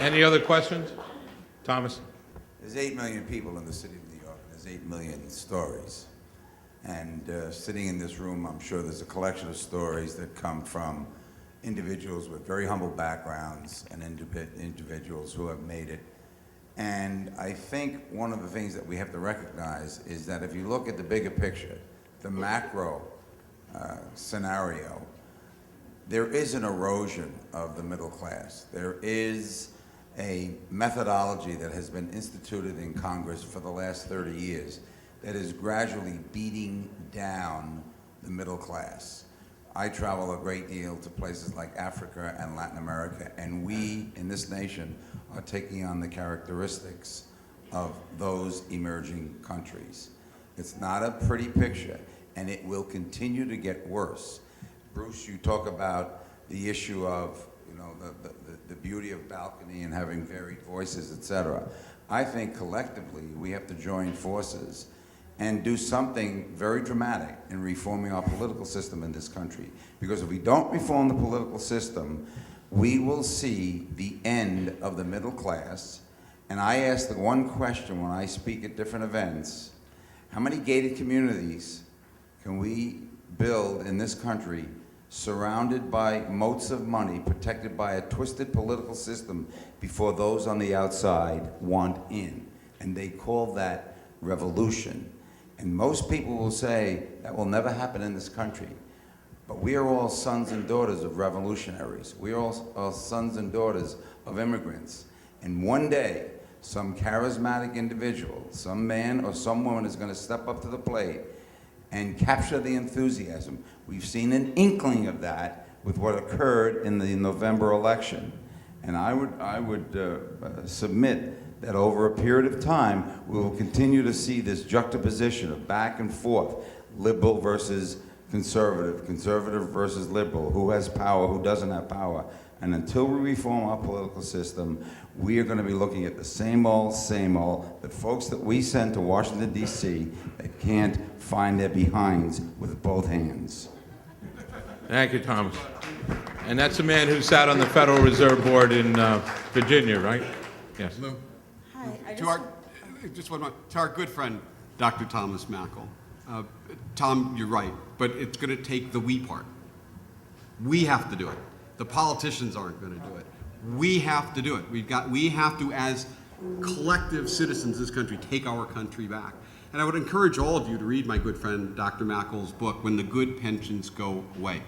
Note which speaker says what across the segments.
Speaker 1: Any other questions? Thomas?
Speaker 2: There's 8 million people in the city of New York. There's 8 million stories. And sitting in this room, I'm sure there's a collection of stories that come from individuals with very humble backgrounds and individuals who have made it. And I think one of the things that we have to recognize is that if you look at the bigger picture, the macro scenario, there is an erosion of the middle class. There is a methodology that has been instituted in Congress for the last 30 years that is gradually beating down the middle class. I travel a great deal to places like Africa and Latin America, and we in this nation are taking on the characteristics of those emerging countries. It's not a pretty picture, and it will continue to get worse. Bruce, you talk about the issue of the beauty of balcony and having varied voices, et cetera. I think collectively we have to join forces and do something very dramatic in reforming our political system in this country. Because if we don't reform the political system, we will see the end of the middle class. And I ask the one question when I speak at different events: how many gated communities can we build in this country surrounded by moats of money, protected by a twisted political system before those on the outside want in? And they call that revolution. And most people will say that will never happen in this country. But we are all sons and daughters of revolutionaries. We are all sons and daughters of immigrants. And one day, some charismatic individual, some man or some woman is going to step up to the plate and capture the enthusiasm. We've seen an inkling of that with what occurred in the November election. And I would submit that over a period of time, we will continue to see this juxtaposition of back and forth, liberal versus conservative, conservative versus liberal, who has power, who doesn't have power. And until we reform our political system, we are going to be looking at the same old, the folks that we send to Washington, D.C. that can't find their behinds with both hands.
Speaker 1: Thank you, Thomas. And that's a man who sat on the Federal Reserve Board in Virginia, right? Yes.
Speaker 3: Lou.
Speaker 4: Hi,
Speaker 3: To our good friend, Dr. Thomas Mackel. Tom, you're right, but it's going to take the we part. We have to do it. The politicians aren't going to do it. We have to do it. We have to, as collective citizens of this country, take our country back. And I would encourage all of you to read my good friend Dr. Mackel's book, When the Good Pensions Go Away.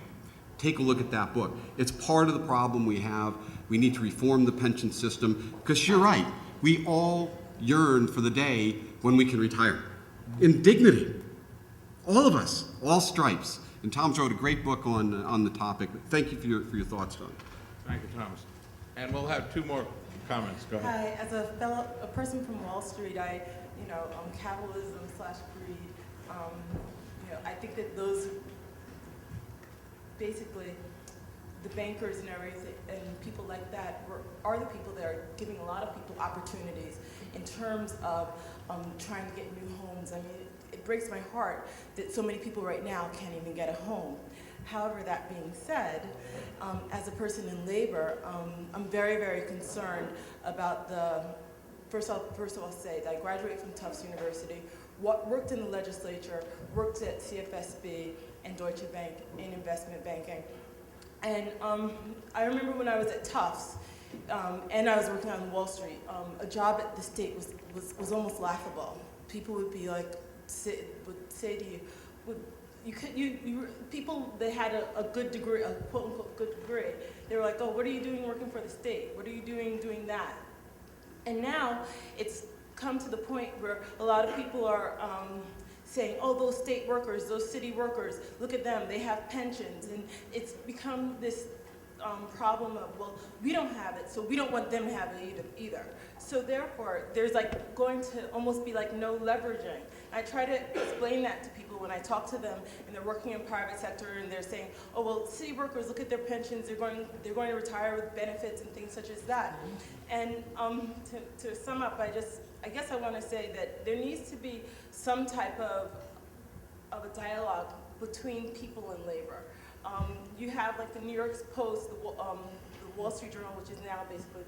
Speaker 3: Take a look at that book. It's part of the problem we have. We need to reform the pension system, because you're right. We all yearn for the day when we can retire in dignity. All of us, all stripes. And Tom's wrote a great book on the topic. Thank you for your thoughts, Tom.
Speaker 1: Thank you, Thomas. And we'll have two more comments. Go ahead.
Speaker 4: Hi, as a person from Wall Street, capitalism / greed, I think that those, basically, the bankers and everything, and people like that are the people that are giving a lot of people opportunities in terms of trying to get new homes. I mean, it breaks my heart that so many people right now can't even get a home. However, that being said, as a person in labor, I'm very, very concerned about first of all say that I graduated from Tufts University, worked in the legislature, worked at CFSB and Deutsche Bank in investment banking. And I remember when I was at Tufts, and I was working on Wall Street, a job at the state was almost laughable. People would be like, would say to you, people that had a good degree, a quote unquote good degree, they were like, oh, what are you doing working for the state? What are you doing that? And now it's come to the point where a lot of people are saying, oh, those state workers, those city workers, look at them, they have pensions. And it's become this problem of, well, we don't have it, so we don't want them to have it either. So therefore, there's like going to almost be like no leveraging. I try to explain that to people when I talk to them and they're working in private sector and they're saying, oh, well, city workers, look at their pensions, they're going to retire with benefits and things such as that. And to sum up, I guess I want to say that there needs to be some type of a dialogue between people and labor. You have like the New York Post, the Wall Street Journal, which is now basically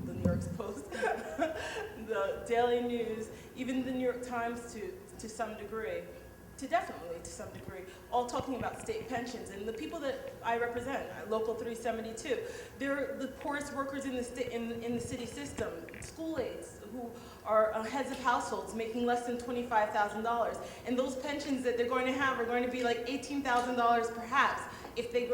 Speaker 4: the New York Post, the Daily News, even the New York Times to some degree, to some degree, all talking about state pensions. And the people that I represent, Local 372, they're the poorest workers in the city system, school aides who are heads of households making less than $25,000. And those pensions that they're going to have are going to be like $18,000 perhaps if they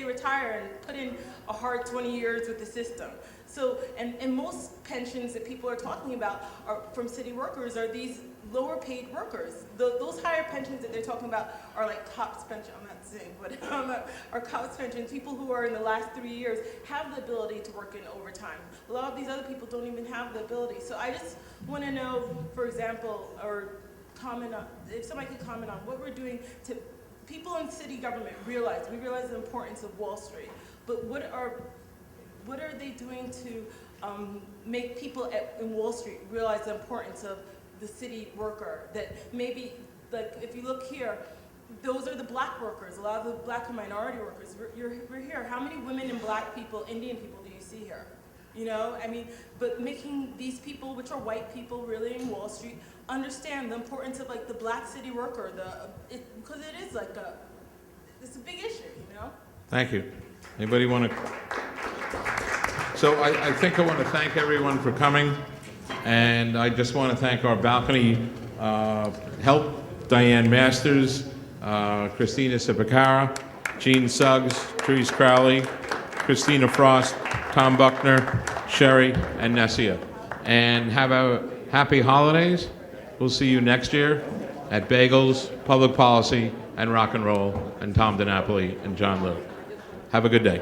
Speaker 4: retire and put in a hard 20 years with the system. So, and most pensions that people are talking about are from city workers are these lower paid workers. Those higher pensions that they're talking about are like cops pension, I'm not saying, but are cops pensions. People who are in the last 3 years have the ability to work in overtime. A lot of these other people don't even have the ability. So I just want to know, for example, or comment on, if somebody could comment on what we're doing to, people in city government we realize the importance of Wall Street, but what are they doing to make people in Wall Street realize the importance of the city worker? That maybe, like, if you look here, those are the black workers, a lot of the black and minority workers. We're here. How many women and black people, Indian people do you see here? You know, I mean, but making these people, which are white people really in Wall Street, understand the importance of like the black city worker, because it is like it's a big issue, you know?
Speaker 1: Thank you. Anybody want to? So I think I want to thank everyone for coming, and I just want to thank our balcony help, Diane Masters, Christina Sipacara, Jean Suggs, Therese Crowley, Christina Frost, Tom Buckner, Sherry, and Nessia. And have a happy holidays. We'll see you next year at Bagels, Public Policy, and Rock and Roll, and Tom DiNapoli and John Liu. Have a good day.